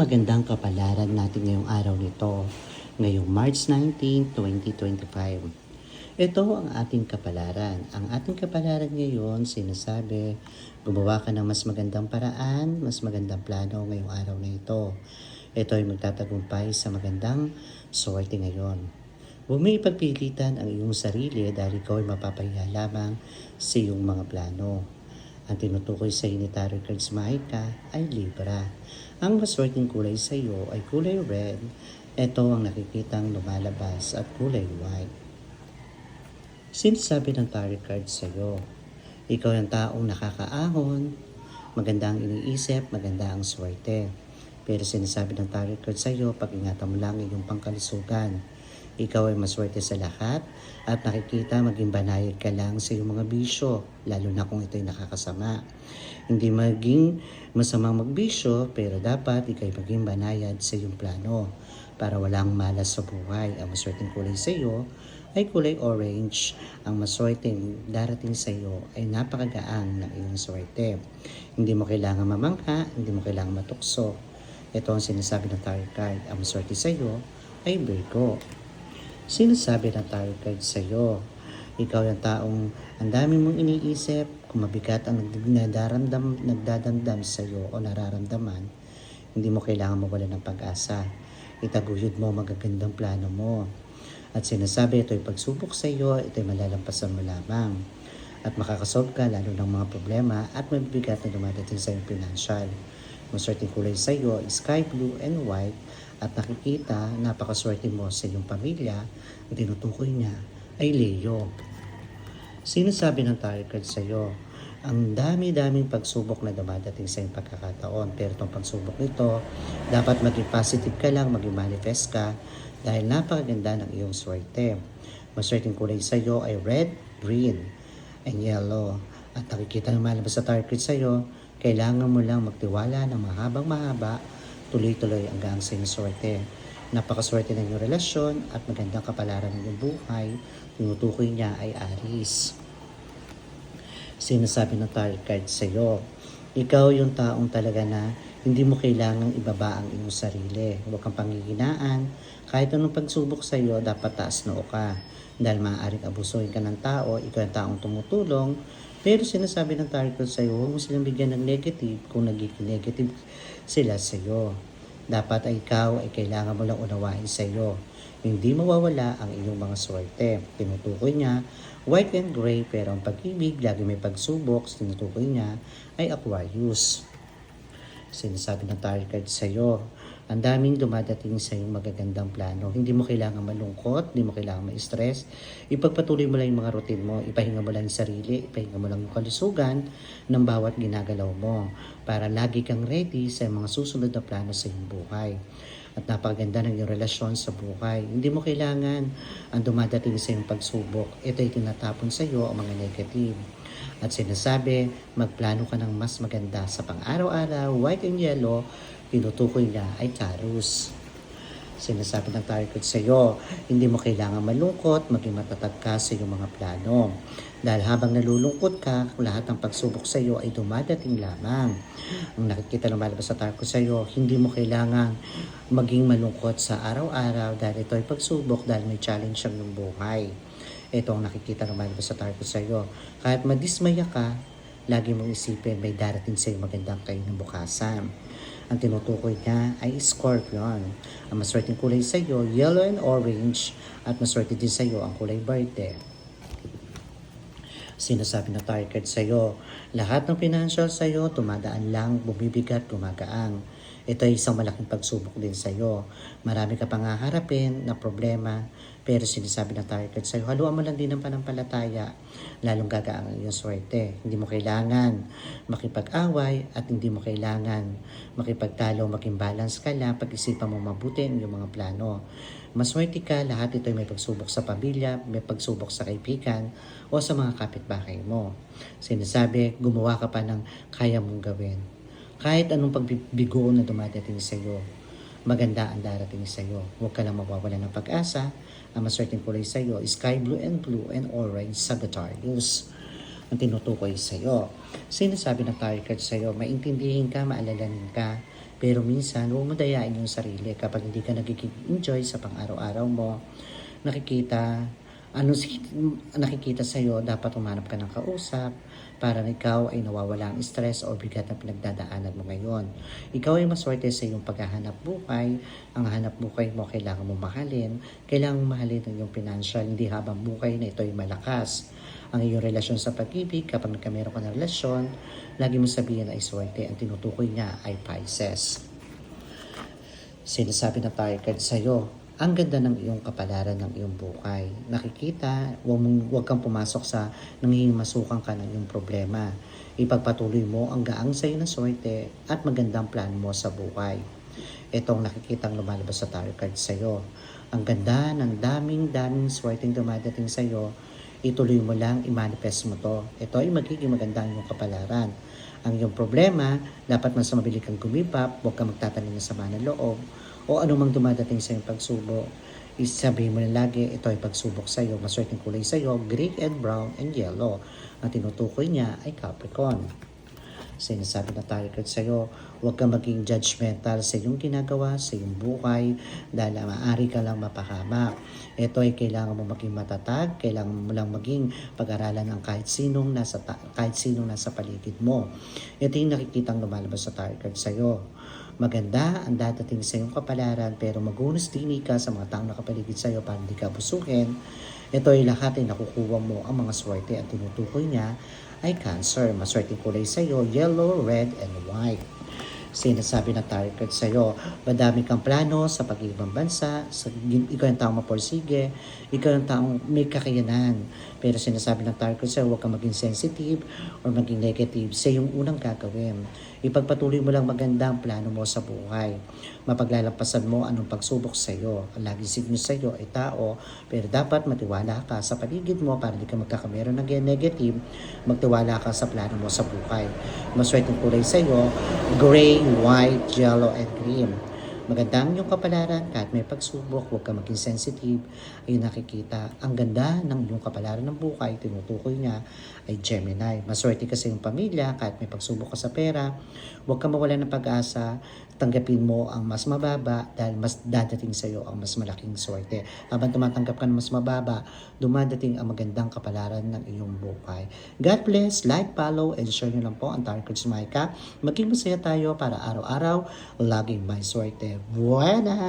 magandang kapalaran natin ngayong araw nito, ngayong March 19, 2025. Ito ang ating kapalaran. Ang ating kapalaran ngayon, sinasabi, gumawa ka ng mas magandang paraan, mas magandang plano ngayong araw na ito. Ito ay magtatagumpay sa magandang swerte ngayon. Huwag mo ipagpilitan ang iyong sarili dahil ikaw ay mapapahiya lamang sa iyong mga plano. Ang tinutukoy sa ni Tarot Cards Mahika ay Libra. Ang maswerteng kulay sa iyo ay kulay red. Ito ang nakikitang lumalabas at kulay white. Sinasabi ng Tarot Cards sa iyo, ikaw ang taong nakakaahon, maganda ang iniisip, maganda ang swerte. Pero sinasabi ng Tarot Cards sa iyo, pag-ingatan mo lang iyong pangkalusugan. Ikaw ay maswerte sa lahat at nakikita maging banayad ka lang sa iyong mga bisyo, lalo na kung ito'y nakakasama. Hindi maging masamang magbisyo, pero dapat ikaw ay maging banayad sa iyong plano para walang malas sa buhay. Ang maswerteng kulay sa iyo ay kulay orange. Ang maswerteng darating sa iyo ay napakagaang ng iyong swerte. Hindi mo kailangan mamangha, hindi mo kailangan matukso. Ito ang sinasabi ng Tarot Card. Ang maswerte sa iyo ay Virgo. Sinasabi ng Tarot Card sa iyo, ikaw yung taong ang dami mong iniisip, kung mabigat ang nagdadamdam sa iyo o nararamdaman, hindi mo kailangan mawala ng pag-asa. Itaguyod mo magagandang plano mo. At sinasabi, ito'y pagsubok sa iyo, ito'y malalampasan mo lamang. At makakasolve ka lalo ng mga problema at mabibigat na dumadating sa iyong financial. Maswerteng kulay sa iyo, sky blue and white, at nakikita napakaswerte mo sa iyong pamilya. Ang tinutukoy niya ay Leo. Sinasabi ng Tarot Card sa iyo, ang dami-daming pagsubok na dumadating sa iyong pagkakataon. Pero itong pagsubok nito, dapat maging positive ka lang, maging manifest ka dahil napakaganda ng iyong swerte. Maswerteng kulay sa iyo ay red, green, and yellow. At nakikita naman sa Tarot Card sa iyo, kailangan mo lang magtiwala ng mahabang-mahaba, tuloy-tuloy hanggang sa iyong swerte. Napakaswerte ng iyong relasyon at magandang kapalaran ng iyong buhay. Tinutukoy niya ay Aries. Sinasabi ng Tarot Card sa iyo, ikaw yung taong talaga na hindi mo kailangang ibaba ang iyong sarili. Huwag kang panghihinaan. Kahit anong pagsubok sa iyo, dapat taas noo ka. Dahil maaaring abusuhin ka ng tao, ikaw yung taong tumutulong. Pero sinasabi ng Tarot Card sa iyo, huwag mo silang bigyan ng negative kung nagiging negative sila sa iyo. Dapat ay ikaw ay kailangan mo lang unawain sa iyo. Hindi mawawala ang iyong mga swerte. Tinutukoy niya, white and gray, pero ang pag-ibig, lagi may pagsubok, tinutukoy niya ay Aquarius. Sinasabi ng Tarot Card sa iyo, ang daming dumadating sa iyong magagandang plano. Hindi mo kailangan malungkot, hindi mo kailangan ma-stress. Ipagpatuloy mo lang yung mga routine mo. Ipahinga mo lang yung sarili, ipahinga mo lang yung kalusugan ng bawat ginagalaw mo para lagi kang ready sa mga susunod na plano sa iyong buhay. At napakaganda ng iyong relasyon sa buhay. Hindi mo kailangan ang dumadating sa iyong pagsubok. Ito ay tinatapon sa iyo ang mga negative. At sinasabi, magplano ka ng mas maganda sa pang-araw-araw, white and yellow, tinutukoy niya ay Taurus. Sinasabi ng Tarot Card sa iyo, hindi mo kailangan malungkot, maging matatag ka sa iyong mga plano. Dahil habang nalulungkot ka, lahat ng pagsubok sa iyo ay dumadating lamang. Ang nakikita lumalabas sa Tarot Card sa iyo, hindi mo kailangan maging malungkot sa araw-araw dahil ito ay pagsubok, dahil may challenge ang iyong buhay. Ito ang nakikita lumalabas sa Tarot Card sa iyo. Kahit madismaya ka, lagi mong isipin may darating sa iyo magandang kinabukasan. Ang tinutukoy niya ay Scorpion. Ang maswerteng kulay sa iyo, yellow and orange, at maswerte din sa iyo ang kulay verde. Sinasabi ng Tarot Card sa iyo, lahat ng financial sa iyo tumadaan lang, bumibigat, gumagaang. Ito ay isang malaking pagsubok din sa iyo. Marami ka pang haharapin na problema, pero sinasabi ng Tarot Card sa iyo, haluan mo lang din ng panampalataya, lalong gagaang ang iyong swerte. Hindi mo kailangan makipag-away at hindi mo kailangan makipagtalo, maging balance ka lang, pag-isipan mo mabuti ang iyong mga plano. Maswerte ka, lahat ito ay may pagsubok sa pamilya, may pagsubok sa kaibigan o sa mga kapitbahay mo. Sinasabi, gumawa ka pa ng kaya mong gawin. Kahit anong pagbigo na dumadating sa iyo, maganda ang darating sa iyo. Huwag ka lang mawawala ng pag-asa. Ang maswerteng kulay sa iyo, sky blue and orange, Sagittarius. Ang tinutukoy sa iyo. Sinasabi ng Tarot Card sa iyo, maintindihin ka, maalalanin ka, Pero minsan, huwag mo dayain yung sarili kapag hindi ka nagiging-enjoy sa pang-araw-araw mo. Nakikita, nakikita sa'yo, dapat umanap ka ng kausap para ikaw ay nawawala ang stress o bigat na pinagdadaanan mo ngayon. Ikaw ay maswerte sa iyong paghahanap buhay. Ang hanap buhay mo, kailangan mo mahalin. Kailangan mo mahalin ang iyong financial, hindi habang buhay na ito ay malakas. Ang iyong relasyon sa pag-ibig, kapag nagkameron ka ng relasyon, lagi mo sabihin ay swerte. Ang tinutukoy niya ay Pisces. Sinasabi na tayo sa'yo, ang ganda ng iyong kapalaran ng iyong buhay. Nakikita, huwag kang pumasok sa nangihimasukan ka ng iyong problema. Ipagpatuloy mo ang gaang sa'yo na swerte at magandang plan mo sa buhay. Itong nakikitang lumalabas sa tarot card sa'yo. Ang ganda ng daming swerteng dumadating sa'yo. Ituloy mo lang, i-manifest mo to. Ito ay magiging maganda ang iyong kapalaran. Ang iyong problema, dapat mas mabili kang gumipap, huwag kang magtatanim ng sama ng loob, o anumang dumadating sa iyong pagsubok. Isabihin mo na lagi, ito ay pagsubok sa iyo. Maswerteng kulay sa iyo, green and brown and yellow. Ang tinutukoy niya ay Capricorn. Sinasabi na tarot card sa iyo, huwag kang maging judgmental sa iyong ginagawa, sa iyong buhay, dahil maaari ka lang mapahamak. Ito ay kailangan mo maging matatag, kailangan mo lang maging pag-aralan ng kahit sinong nasa paligid mo. Ito yung nakikitang lumalabas sa tarot card sa iyo. Maganda ang dadating sa iyong kapalaran, pero magunos din ka sa mga taong nakapaligid sa iyo para hindi ka busuhin. Ito ay lahat ay nakukuha mo ang mga swerte at tinutukoy niya ay Cancer. Maswerteng kulay sa iyo, yellow, red, and white. Sinasabi ng tarot card sa iyo, madami kang plano sa pag-ibang bansa, ikaw yung taong maporsige, ikaw yung taong may kakayanan. Pero sinasabi ng tarot card sa iyo, huwag kang maging sensitive or maging negative sa iyong unang gagawin. Ipagpatuloy mo lang maganda ang plano mo sa buhay. Mapaglalampasan mo anong pagsubok sa iyo. Ang laging signo sa iyo ay tao, pero dapat matiwala ka sa paligid mo para hindi ka magkakameron ng negative. Magtiwala ka sa plano mo sa buhay. Maswerteng kulay sa iyo, gray, white, yellow, and green. Magandang yung kapalaran, kahit may pagsubok, huwag ka maging sensitive. Ayun nakikita, ang ganda ng yung kapalaran ng buhay, tinutukoy niya ay Gemini. Maswerte ka sa iyong pamilya, kahit may pagsubok ka sa pera, huwag ka mawala ng pag-asa, tanggapin mo ang mas mababa dahil mas dadating sa iyo ang mas malaking swerte. Habang tumatanggap ka ng mas mababa, dumadating ang magandang kapalaran ng iyong buhay. God bless, like, follow, and share nyo lang po ang Tarot Cards Maika. Maging masaya tayo para araw-araw, laging may swerte. Buena!